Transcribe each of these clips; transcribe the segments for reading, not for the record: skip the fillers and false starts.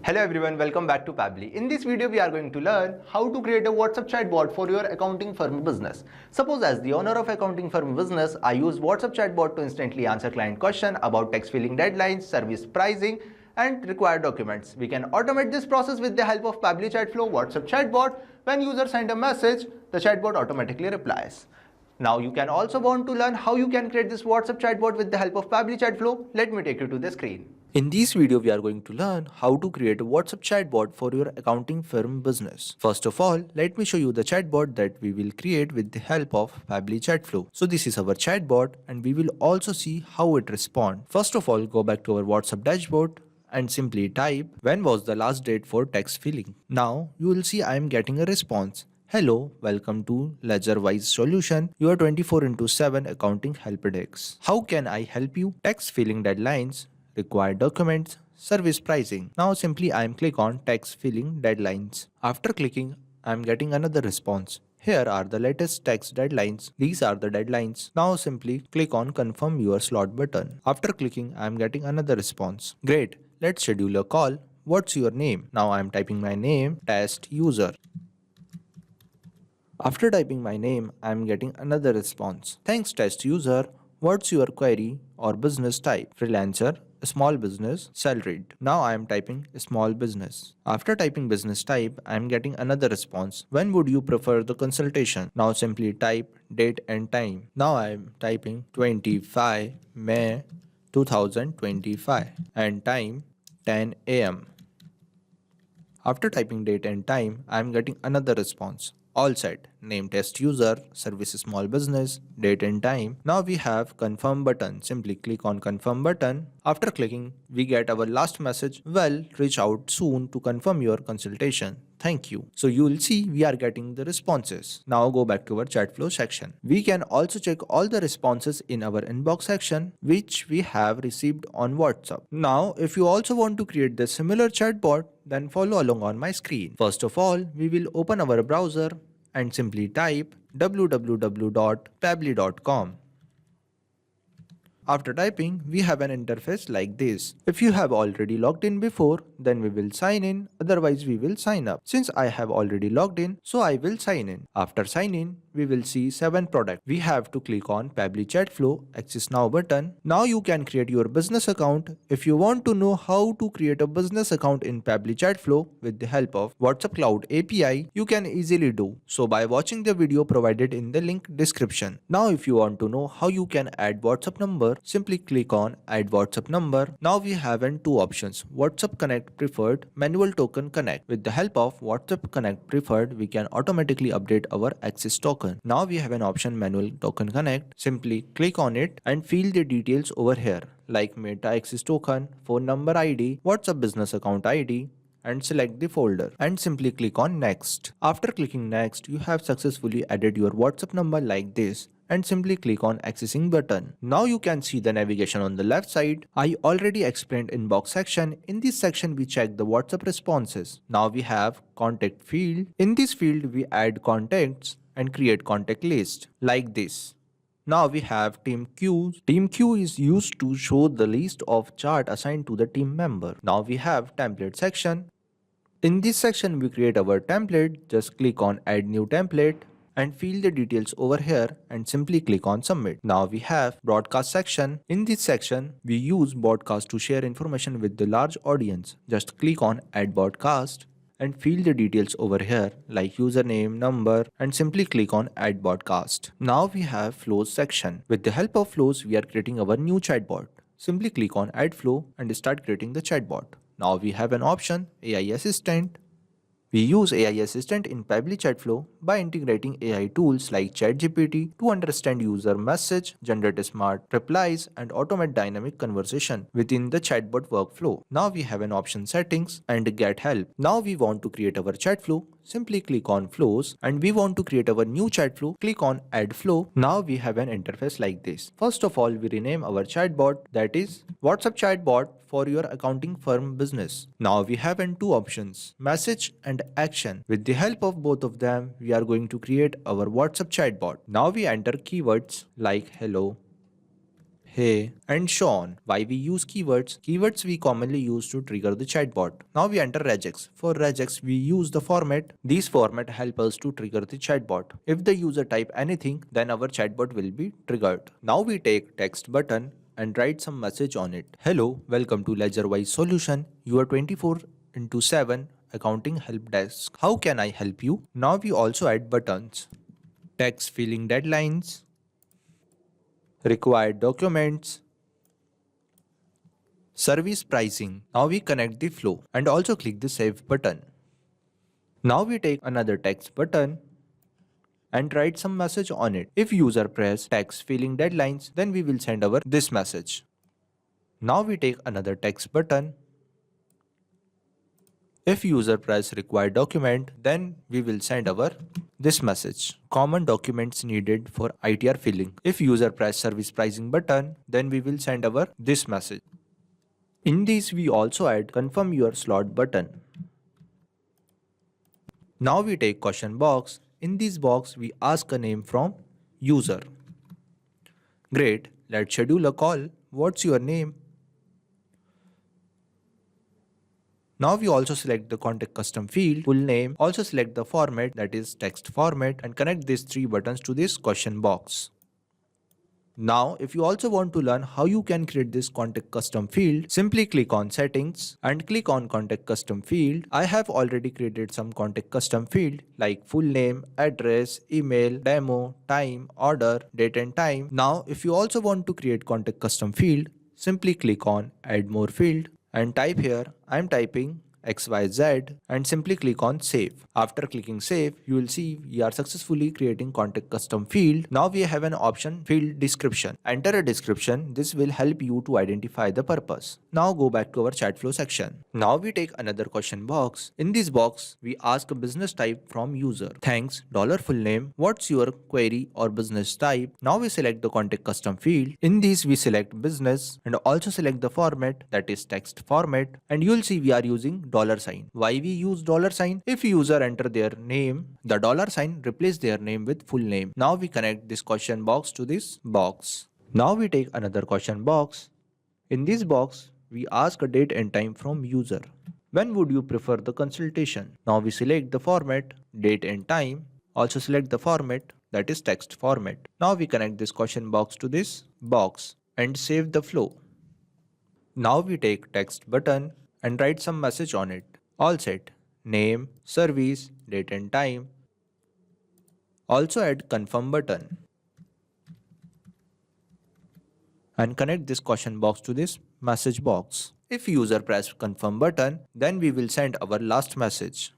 Hello everyone, welcome back to Pabbly. In this video, we are going to learn how to create a WhatsApp chatbot for your accounting firm business. Suppose as the owner of accounting firm business, I use WhatsApp chatbot to instantly answer client question about tax filing deadlines, service pricing, and required documents. We can automate this process with the help of Pabbly Chatflow WhatsApp chatbot. When user send a message, the chatbot automatically replies. Now you can also want to learn how you can create this WhatsApp chatbot with the help of Pabbly Chatflow. Let me take you to the screen. In this video, we are going to learn how to create a WhatsApp chatbot for your accounting firm business. First of all, let me show you the chatbot that we will create with the help of Pabbly Chatflow. So this is our chatbot and we will also see how it responds. First of all, go back to our WhatsApp dashboard and simply type when was the last date for tax filing. Now you will see I am getting a response. Hello, welcome to LedgerWise Solution, your 24/7 accounting help desk. How can I help you? Tax filing deadlines, required documents, service pricing. Now simply I am click on tax filing deadlines. After clicking, I am getting another response. Here are the latest tax deadlines. These are the deadlines. Now simply click on confirm your slot button. After clicking, I am getting another response. Great, let's schedule a call. What's your name? Now I am typing my name, test user. After typing my name, I am getting another response. Thanks test user. What's your query or business type? Freelancer, small business, salaried. Now I am typing small business. After typing business type, I am getting another response. When would you prefer the consultation? Now simply type date and time. Now I am typing 25 May 2025 and time 10 AM. After typing date and time, I am getting another response. All set. Name test user, service small business, date and time. Now we have confirm button. Simply click on confirm button. After clicking, we get our last message. Well, reach out soon to confirm your consultation. Thank you. So you will see we are getting the responses. Now go back to our Chatflow section. We can also check all the responses in our inbox section which we have received on WhatsApp. Now if you also want to create the similar chatbot, then follow along on my screen. First of all, we will open our browser and simply type www.pabbly.com. After typing, we have an interface like this. If you have already logged in before, then we will sign in, otherwise we will sign up. Since I have already logged in, so I will sign in. After sign in, we will see 7 products. We have to click on Pabbly Chatflow Access Now button. Now you can create your business account. If you want to know how to create a business account in Pabbly Chatflow with the help of WhatsApp Cloud API, you can easily do so by watching the video provided in the link description. Now if you want to know how you can add WhatsApp number, simply click on add WhatsApp number. Now we have two options, WhatsApp Connect Preferred, Manual Token Connect. With the help of WhatsApp Connect Preferred, we can automatically update our access token. Now we have an option Manual Token Connect. Simply click on it and fill the details over here like Meta Access Token, phone number ID, WhatsApp Business Account ID, and select the folder and simply click on next. After clicking next, you have successfully added your WhatsApp number like this and simply click on accessing button. Now you can see the navigation on the left side. I already explained inbox section. In this section we check the WhatsApp responses. Now we have contact field. In this field we add contacts and create contact list like this. Now we have team queues. Team queue is used to show the list of chart assigned to the team member. Now we have template section. In this section we create our template. Just click on add new template and fill the details over here and simply click on submit. Now we have broadcast section. In this section we use broadcast to share information with the large audience. Just click on add broadcast and fill the details over here like username, number, and simply click on add broadcast. Now we have flows section. With the help of flows we are creating our new chatbot. Simply click on add flow and start creating the chatbot. Now we have an option AI assistant. We use AI Assistant in Pabbly Chatflow by integrating AI tools like ChatGPT to understand user message, generate smart replies, and automate dynamic conversation within the chatbot workflow. Now we have an option settings and get help. Now we want to create our chat flow. Simply click on flows and we want to create our new chat flow. Click on add flow. Now we have an interface like this. First of all, we rename our chatbot, that is WhatsApp chatbot for your accounting firm business. Now we have two options, message and action. With the help of both of them, we are going to create our WhatsApp chatbot. Now we enter keywords like hello, hey, and so on. Why we use keywords? Keywords we commonly use to trigger the chatbot. Now we enter regex. For regex, we use the format. These format help us to trigger the chatbot. If the user type anything, then our chatbot will be triggered. Now we take text button and write some message on it. Hello, welcome to LedgerWise Solution. You are 24/7 accounting help desk. How can I help you? Now we also add buttons. Text filling deadlines, required documents, service pricing. Now we connect the flow and also click the save button. Now we take another text button and write some message on it. If user press text filling deadlines, then we will send over this message. Now we take another text button. If user press required document, then we will send over this message. Common documents needed for ITR filling. If user press service pricing button, then we will send over this message. In this we also add confirm your slot button. Now we take question box. In this box we ask a name from user. Great, let's schedule a call. What's your name? Now we also select the contact custom field, full name, also select the format, that is text format, and connect these three buttons to this question box. Now, if you also want to learn how you can create this contact custom field, simply click on settings and click on contact custom field. I have already created some contact custom field like full name, address, email, demo, time, order, date and time. Now, if you also want to create contact custom field, simply click on add more field and type here, I am typing XYZ and simply click on save. After clicking save, you will see we are successfully creating contact custom field. Now we have an option field description. Enter a description. This will help you to identify the purpose. Now go back to our Chatflow section. Now we take another question box. In this box, we ask a business type from user. Thanks, $full name. What's your query or business type? Now we select the contact custom field. In this we select business and also select the format, that is text format, and you will see we are using $sign. Why we use $sign? If user enter their name, the $sign replace their name with full name. Now we connect this question box to this box. Now we take another question box. In this box, we ask a date and time from user. When would you prefer the consultation? Now we select the format, date and time. Also select the format, that is text format. Now we connect this question box to this box and save the flow. Now we take text button and write some message on it. All set. Name, service, date and time. Also add confirm button. And connect this question box to this message box. If user press confirm button, then we will send our last message.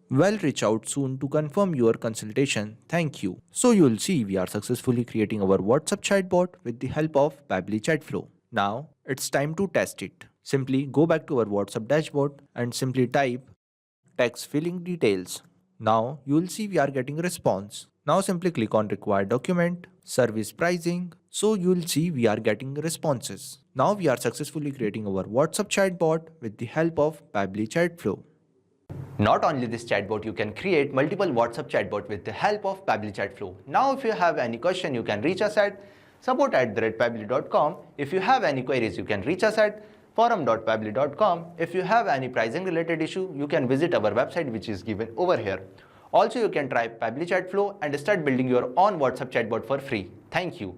Well, reach out soon to confirm your consultation. Thank you. So you'll see we are successfully creating our WhatsApp chatbot with the help of Pabbly Chatflow. Now it's time to test it. Simply go back to our WhatsApp dashboard and simply type text filling details. Now you will see we are getting a response. Now simply click on required document, service pricing. So you will see we are getting responses. Now we are successfully creating our WhatsApp chatbot with the help of Pabbly Chatflow. Not only this chatbot, you can create multiple WhatsApp chatbot with the help of Pabbly Chatflow. Now if you have any question, you can reach us at support@pabbly.com. If you have any queries, you can reach us at forum.pabbly.com. If you have any pricing related issue, you can visit our website which is given over here. Also, you can try Pabbly Chatflow and start building your own WhatsApp chatbot for free. Thank you.